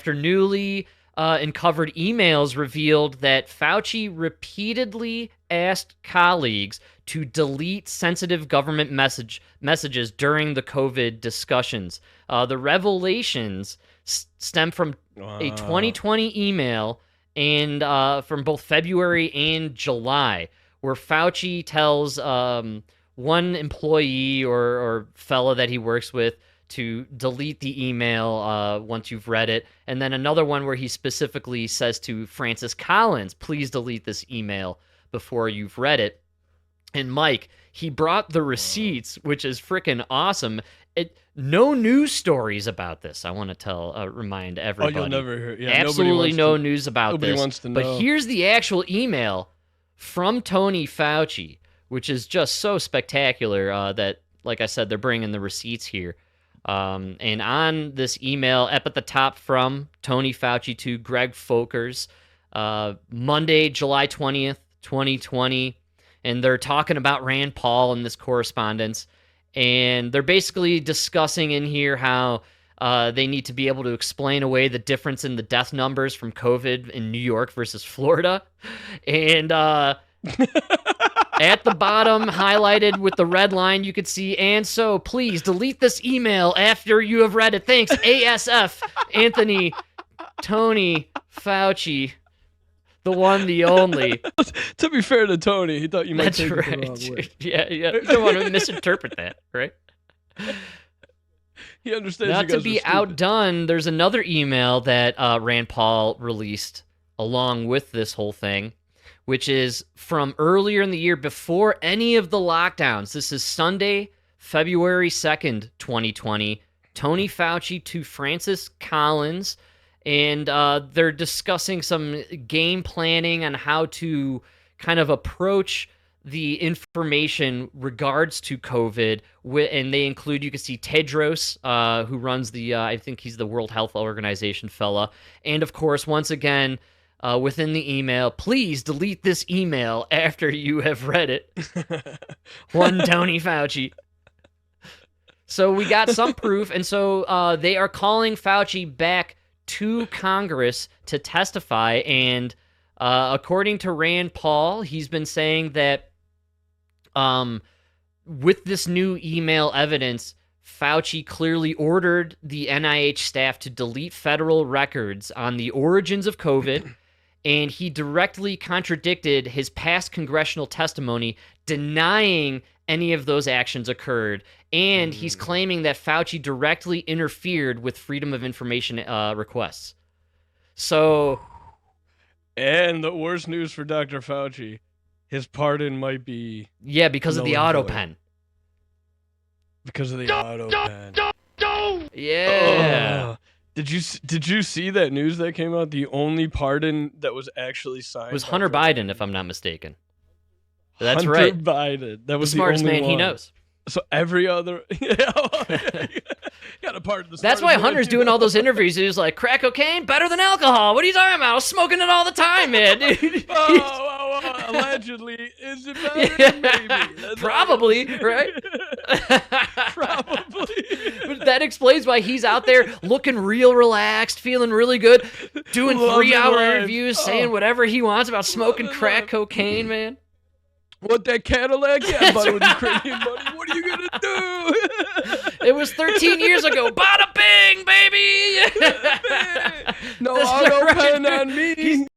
after newly uncovered emails revealed that Fauci repeatedly asked colleagues to delete sensitive government messages during the COVID discussions. The revelations stem from a 2020 email and from both February and July, where Fauci tells one employee or fellow that he works with to delete the email once you've read it. And then another one where he specifically says to Francis Collins, please delete this email before you've read it. And Mike, he brought the receipts, which is freaking awesome. No news stories about this. I want to remind everybody. Oh, you'll never hear. Yeah, absolutely no news about nobody this. Wants to know. But here's the actual email from Tony Fauci, which is just so spectacular that, like I said, they're bringing the receipts here. And on this email, up at the top from Tony Fauci to Greg Folkers, Monday, July 20th, 2020, and they're talking about Rand Paul in this correspondence, and they're basically discussing in here how they need to be able to explain away the difference in the death numbers from COVID in New York versus Florida, and at the bottom, highlighted with the red line, you could see, and so please delete this email after you have read it. Thanks, ASF, Anthony, Tony, Fauci, the one, the only. To be fair to Tony, he thought you might take it the wrong way. Yeah, you don't want to misinterpret that, right? He understands. Not to be outdone, there's another email that Rand Paul released along with this whole thing, which is from earlier in the year before any of the lockdowns. This is Sunday, February 2nd, 2020. Tony Fauci to Francis Collins, and they're discussing some game planning on how to kind of approach the information regards to COVID, and they include, you can see Tedros, who runs the, I think he's the World Health Organization fella, and of course, once again, within the email, please delete this email after you have read it. One Tony Fauci. So we got some proof, and so they are calling Fauci back to Congress to testify, and according to Rand Paul, he's been saying that with this new email evidence, Fauci clearly ordered the NIH staff to delete federal records on the origins of COVID, and he directly contradicted his past congressional testimony, denying any of those actions occurred. And he's claiming that Fauci directly interfered with Freedom of Information requests. So... And the worst news for Dr. Fauci, his pardon might be... Yeah, because of the auto pen. Because of the auto pen. Yeah. Did you see that news that came out? The only pardon that was actually signed was Hunter Biden, if I'm not mistaken. That's Hunter right. Biden. That was the smartest man one. he knows. So every other... Got a pardon the That's why Hunter's doing all those interviews. He's like, crack cocaine better than alcohol. What are you talking about? I was smoking it all the time, man. Allegedly. Is it better? Maybe. That's probably, right? Probably. But that explains why he's out there looking real relaxed, feeling really good, doing 3-hour interviews, saying whatever he wants about smoking crack cocaine, man. What, that Cadillac? Yeah, buddy, with Ukrainian money. What are you going to do? It was 13 years ago. Bada bing, baby! No auto pen on me.